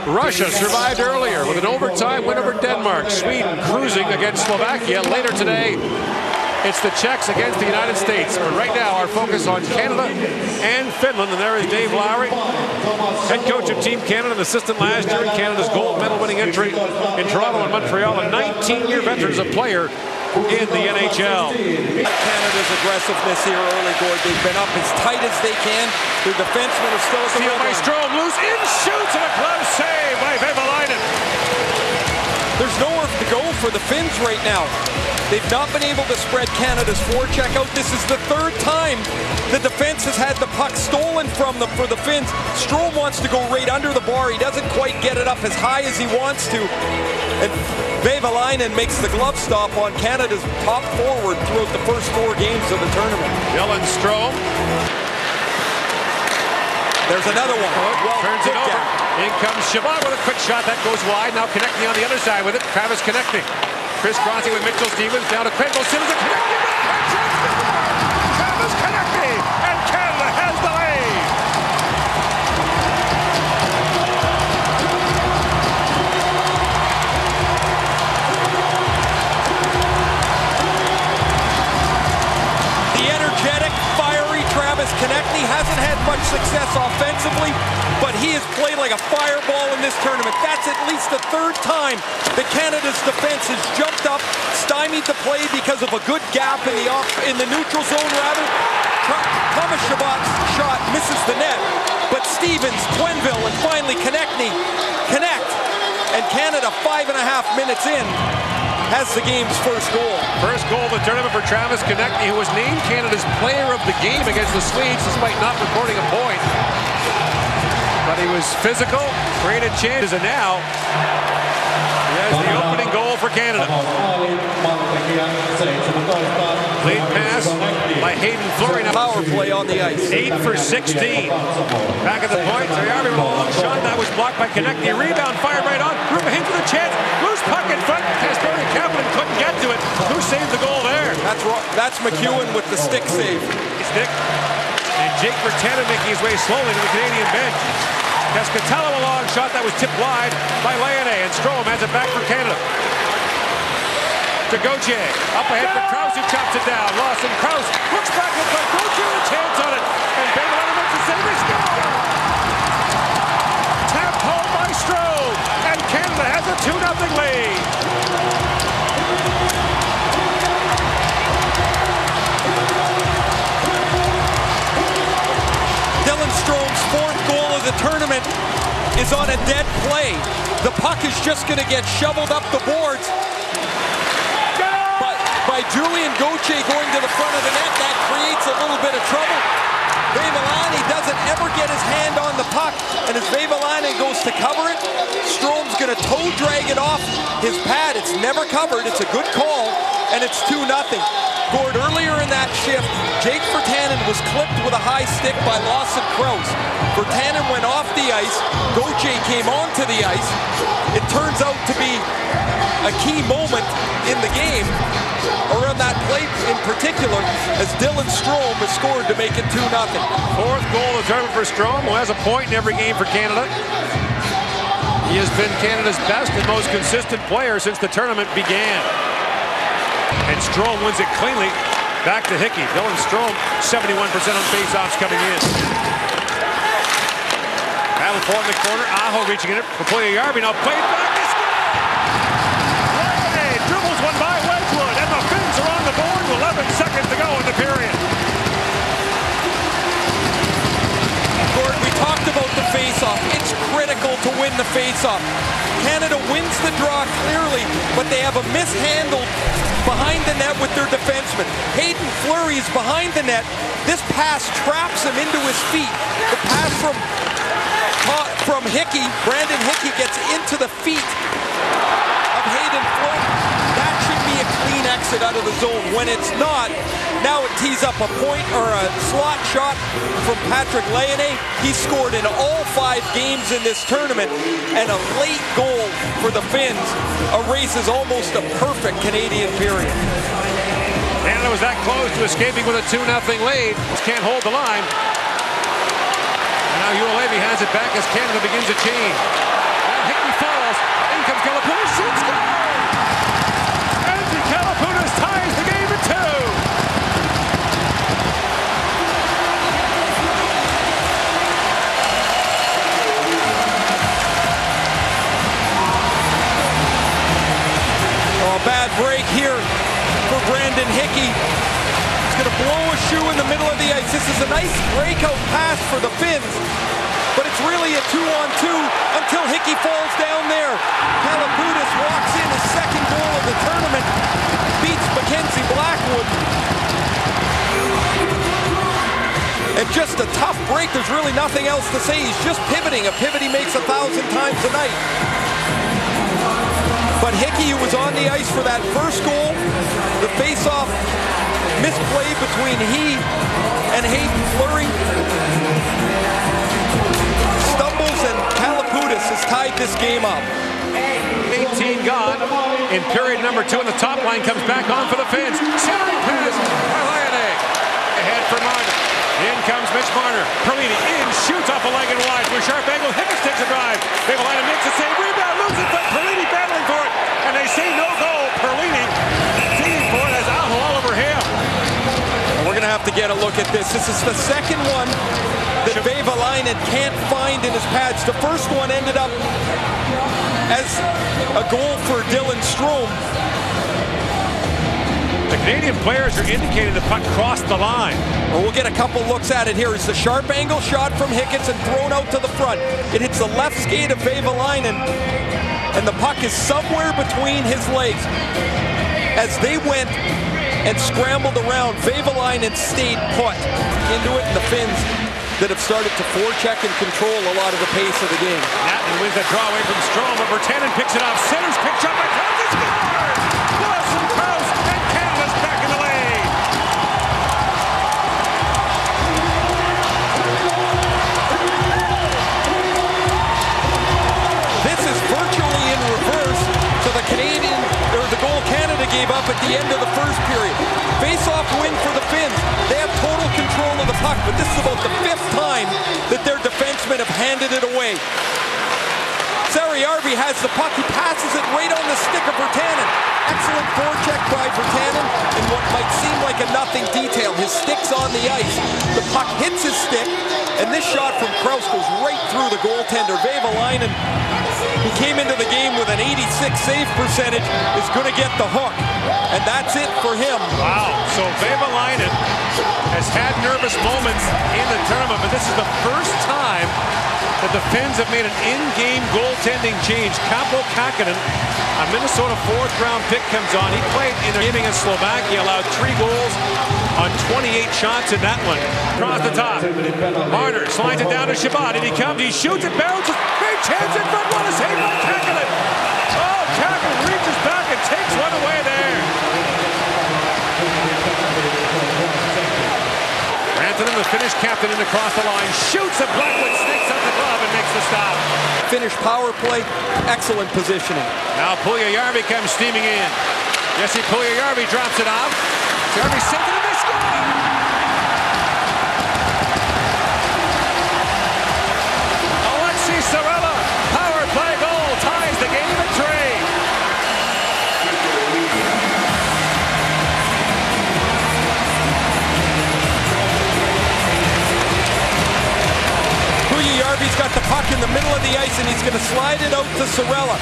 Russia survived earlier with an overtime win over Denmark. Sweden cruising against Slovakia. Later today, it's the Czechs against the United States. But right now, our focus on Canada and Finland. And there is Dave Lowry, head coach of Team Canada, an assistant last year in Canada's gold medal winning entry in Toronto and Montreal. A 19-year veteran as a player in the NHL. Canada's aggressiveness here early, Gord. They've been up as tight as they can. Their defensemen are still at the Steal by Strome, loose in, shoots, and a close save by Vaivalainen. There's nowhere to go for the Finns right now. They've not been able to spread Canada's forecheck out. This is the third time the defense has had the puck stolen from them for the Finns. Strome wants to go right under the bar. He doesn't quite get it up as high as he wants to. And Vaivalainen makes the glove stop on Canada's top forward throughout the first 4 games of the tournament. Dylan Strome. There's another one. Well, turns it over. In comes Chabot with a quick shot. That goes wide. Now connecting on the other side with it. Travis connecting. Crisscrossing with Mitchell Stevens. Down to Craig Simmons. A connecting. Travis connecting. And Canada has the lead. The energetic, fiery Travis Konecny hasn't had much success offensively, but he has played like a fireball in this tournament. That's at least the 3rd time that Canada's defense has jumped up, stymied the play because of a good gap in the neutral zone, rather. Thomas Chabot's shot misses the net, but Stevens, Quenneville, and finally Konecny connect. And Canada, 5.5 minutes in, has the game's first goal. First goal of the tournament for Travis Konecny, who was named Canada's player of the game against the Swedes despite not recording a point. But he was physical, created chances, and now he has the opening goal for Canada. Lead pass by Hayden Fleury. Power play on the ice. 8 for 16. Back at the point, Sayarvi with a long shot. That was blocked by Konecny. Rebound fired right on. Rupa Hintz with a chance. Loose puck in front. Castori Kaplan couldn't get to it. Who saved the goal there? That's McEwen with the stick save. Stick. And Jake Virtanen making his way slowly to the Canadian bench. Cascatello a long shot that was tipped wide by Leone, and Strome has it back for Canada. To Gauthier, up ahead for Krause, who chops it down. Lawson, Krause looks back in front. Gauthier with a chance on it, and Vaivalainen makes the save. They score! Tapped home by Strome, and Canada has a 2-0 lead. Dylan Strome's 4th goal of the tournament is on a dead play. The puck is just going to get shoveled up the boards by Julien Gauthier going to the front of the net. That creates a little bit of trouble. Vaivalainen doesn't ever get his hand on the puck, and as Vaivalainen goes to cover it, Strome's going to toe drag it off his pad. It's never covered. It's a good call, and it's 2-0. Gord, earlier in that shift, Jake Virtanen was clipped with a high stick by Lawson Krause. Virtanen went off the ice. Gauthier came onto the ice. It turns out to be a key moment in the game, around that play in particular, as Dylan Strome has scored to make it 2-0. 4th goal of the tournament for Strome, who has a point in every game for Canada. He has been Canada's best and most consistent player since the tournament began. And Strome wins it cleanly. Back to Hickey. Dylan Strome, 71% on faceoffs coming in. Battle for in the corner. Aho reaching it for Puljujärvi. Now played back. They score! Leone dribbles one by Wedgwood, and the Finns are on the board with 11 seconds to go in the period. Gordon, we talked about the face-off. It's critical to win the face-off. Canada wins the draw clearly, but they have a mishandled behind the net with their defenseman. Hayden Fleury is behind the net. This pass traps him into his feet. The pass from Hickey, Brandon Hickey, gets into the feet of Hayden Fleury. That should be a clean exit out of the zone. When it's not, now it tees up a point or a slot shot from Patrick Leone. He scored in all 5 games in this tournament, and a late goal for the Finns erases almost a perfect Canadian period. Canada was that close to escaping with a 2-0 lead. Can't hold the line. And now Ulevi has it back as Canada begins a change. Hickey. He's going to blow a shoe in the middle of the ice. This is a nice breakout pass for the Finns, but it's really a 2-on-2 until Hickey falls down there. Kalapudis walks in, his second goal of the tournament, beats Mackenzie Blackwood. And just a tough break. There's really nothing else to say. He's just pivoting. A pivot he makes 1,000 times a night. But Hickey, who was on the ice for that first goal, the face-off misplay between he and Hayden Fleury, stumbles, and Kalapudis has tied this game up. 18 gone in period number 2, and the top line comes back on for the Finns. Centering pass by Laine. Ahead for Marner. In comes Mitch Marner. Perlini in, shoots off a leg and wide to a sharp angle. Hickey takes a drive. Laine makes a save. Rebound, loses it, but Perlini battling for it. And they say no goal. Perlini feeding for it as Aho all over him. We're going to have to get a look at this. This is the second one that Vaivalainen can't find in his pads. The first one ended up as a goal for Dylan Strome. The Canadian players are indicating the puck crossed the line. Well, we'll get a couple looks at it here. It's the sharp angle shot from Hicketts and thrown out to the front. It hits the left skate of Vaivalainen, and the puck is somewhere between his legs. As they went and scrambled around, Vaivalainen stayed put into it, and the Finns that have started to forecheck and control a lot of the pace of the game. Nathan wins the draw away from Strome, but Virtanen picks it off. Centers, pick shot by Krause, and scores! Wilson Krause, and Canada's back in the lead. This is virtually in reverse to the Canadian, or the goal Canada gave up at the end of the first period. Face-off win for the Finns. They have total control of the puck, but this is about the 5th time that their defensemen have handed it away. Saariarvi has the puck. He passes it right on the stick of Virtanen. Excellent forecheck by Virtanen in what might seem like a nothing detail. His stick's on the ice. The puck hits his stick, and this shot from Krause goes right through the goaltender. Vaivalainen, who came into the game with an 86 save percentage, is going to get the hook. And that's it for him. Wow, so Vaivalainen has had nervous moments in the tournament, but this is the first time that the Finns have made an in-game goaltending change. Kaapo Kähkönen, a Minnesota 4th-round pick, comes on. He played in the game against Slovakia, allowed 3 goals on 28 shots in that one. Across the top, Marner slides it down to Shabbat, and he comes, he shoots, it bounces, great chance in front, what a save by Kähkönen! Oh, Kähkönen reaches back and takes one away there. Rantanen, the Finnish captain, in across the line, shoots, and Blackwood sneaks up the glove and makes the stop. Finnish power play, excellent positioning. Now Puljujärvi comes steaming in. Jesse Puljujärvi drops it off. Järvi sent it, and they score! Alexi Saarela, power play goal, ties the game at 3. Puljujärvi's got the puck in the middle of the ice, and he's going to slide it out to Saarela.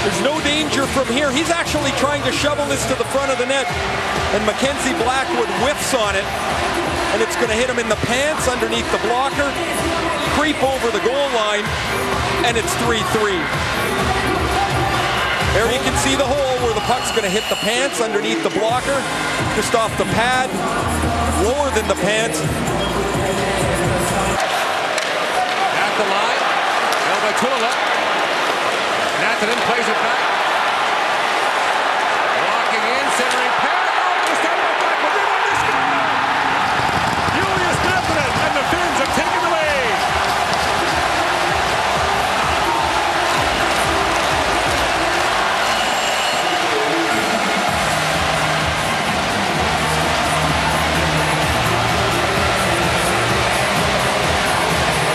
There's no danger from here. He's actually trying to shovel this to the front of the net, and Mackenzie Blackwood whiffs on it, and it's going to hit him in the pants underneath the blocker, creep over the goal line, and it's 3-3. There you can see the hole where the puck's going to hit the pants underneath the blocker, just off the pad, lower than the pants. At the line, Elvatula. Nathanen plays it back. Walking in, centering pass. Oh, it's done by Blackwood. They're going to score! Julius Nathanen, and the Finns have taken the lead.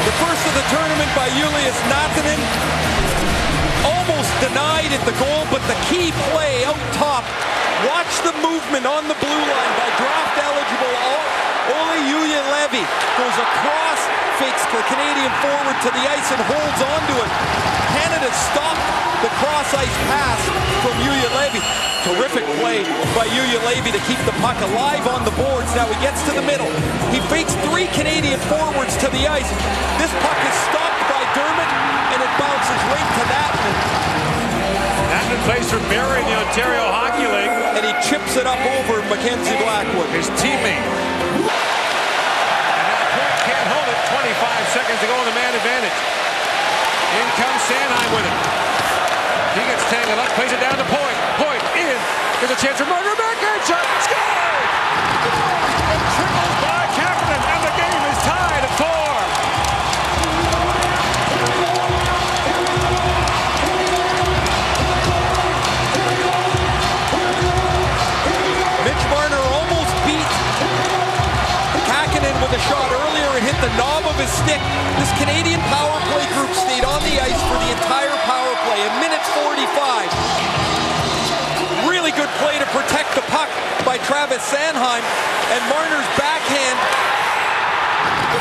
The first of the tournament by Julius Nathanen, almost denied at the goal, but the key play out top. Watch the movement on the blue line by draft-eligible Ole Juolevi. Goes across, fakes the Canadian forward to the ice and holds onto it. Canada stopped the cross-ice pass from Juolevi. Terrific play by Ululavi to keep the puck alive on the boards. Now he gets to the middle. He fakes 3 Canadian forwards to the ice. This puck is stopped by Dermott, and it bounces right to Natman. Natman plays for Barrie in the Ontario Hockey League. And he chips it up over Mackenzie Blackwood. His teammate. And now Point can't hold it. 25 seconds to go on the man advantage. In comes Sanheim with it. He gets tangled up, plays it down to Point. Point in. There's a chance for Marner. Backhand shot. Score! It triples by Kapanen, and the game is tied at 4. Mitch Marner almost beat Kapanen with a shot earlier. It hit the knob of his stick. This Canadian power play group stayed on the ice for the entire power play. A minute 45. Really good play to protect the puck by Travis Sanheim. And Marner's backhand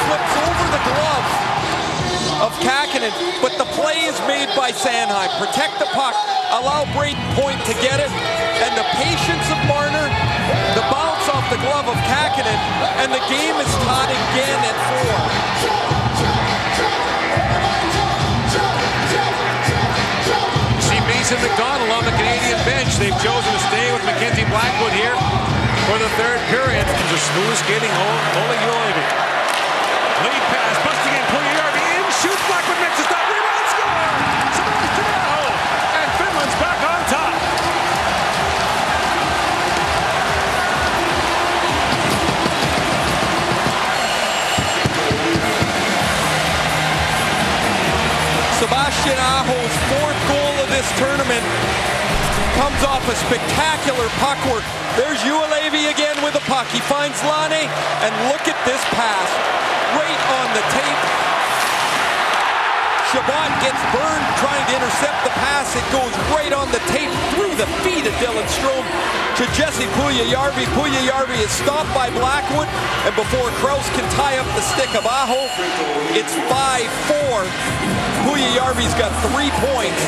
flips over the glove of Kapanen. But the play is made by Sanheim. Protect the puck. Allow Brayden Point to get it. And the patience of Marner. The bounce off the glove of Kapanen. And the game is tied again at 4. Mason McDonald on the Canadian bench. They've chosen to stay with Mackenzie Blackwood here for the 3rd period. There's a smooth skating Ole Ululavi. Lead pass, busting in, Puljujarvi in, shoots, Blackwood makes a stop, rebound, score! Sebastian Aho, and Finland's back on top. Sebastian Aho's 4th goal of this tournament comes off a spectacular puck work. There's Ululavi again with the puck. He finds Lane, and look at this pass. Right on the tape. Chabot gets burned trying to intercept the pass. It goes right on the tape through the feet of Dylan Strome to Jesse Puljujarvi. Puljujarvi is stopped by Blackwood, and before Kraus can tie up the stick of Aho, it's 5-4. Puljujarvi's got 3 points.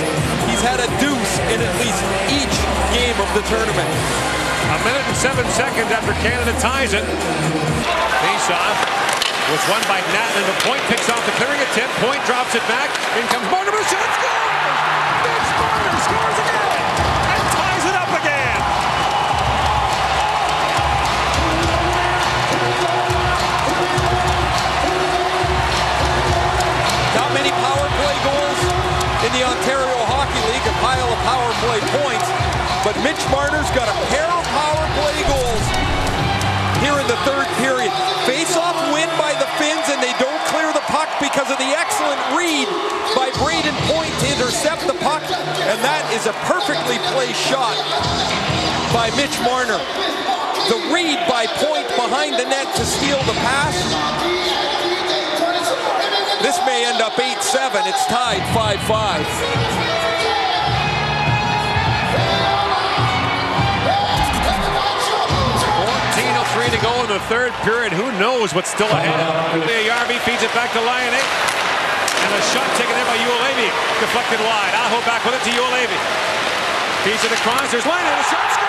He's had a deuce in at least each game of the tournament. A minute and 7 seconds after Canada ties it. Faceoff was won by Natman. The Point picks off the clearing attempt. Point drops it back. In comes Marner. Shot, scores! Mitch Marner scores again and ties it up again. Not many power play goals in the Ontario Hockey League, a pile of power play points, but Mitch Marner's got a pair of power play goals here in the 3rd period. Face-off win by the Finns, and they don't clear the puck because of the excellent read by Brayden Point to intercept the puck, and that is a perfectly placed shot by Mitch Marner. The read by Point behind the net to steal the pass. This may end up 8-7. It's tied 5-5. 14:03 to go in the 3rd period. Who knows what's still ahead? Yarvi feeds it back to Lane. And a shot taken there by Ululavi. Deflected wide. Aho back with it to Ululavi. Feeds it across. There's Lane. And a shot, score!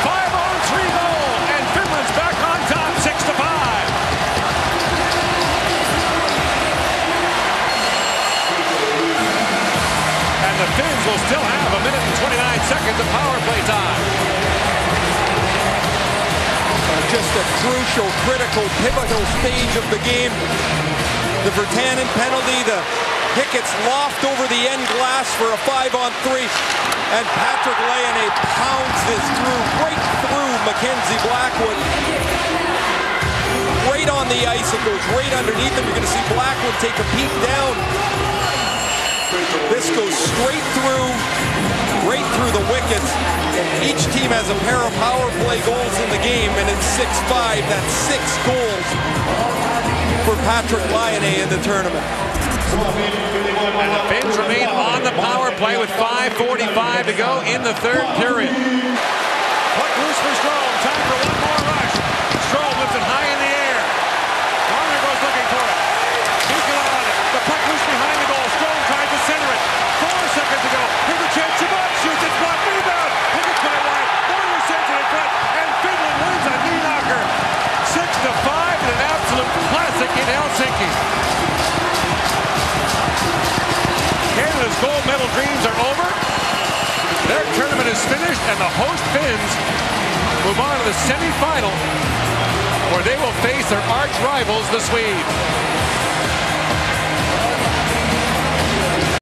5-on-3 goal. And Finland's back on top, 6-5. And the Finns will still have a minute and 29 seconds of power play time. Just a crucial, critical, pivotal stage of the game. The Virtanen penalty, the Hickett's loft over the end glass for a 5-on-3. And Patrick Laine pounds this through, right through Mackenzie Blackwood. Right on the ice, it goes right underneath him. You're going to see Blackwood take a peek down. This goes straight through, right through the wickets. Each team has a pair of power play goals in the game, and it's 6-5. That's 6 goals for Patrick Laine in the tournament. And the Finns remain on the power play with 5:45 to go in the 3rd period. Puck loose for Strome. Time for one more rush. Strome lifts it high in the air. Marner goes looking for it. He's on it. The puck loose behind the goal. Strome tries to center it. 4 seconds to go. Here's a chance dreams are over. Their tournament is finished, and the host Finns move on to the semifinal, where they will face their arch rivals, the Swedes.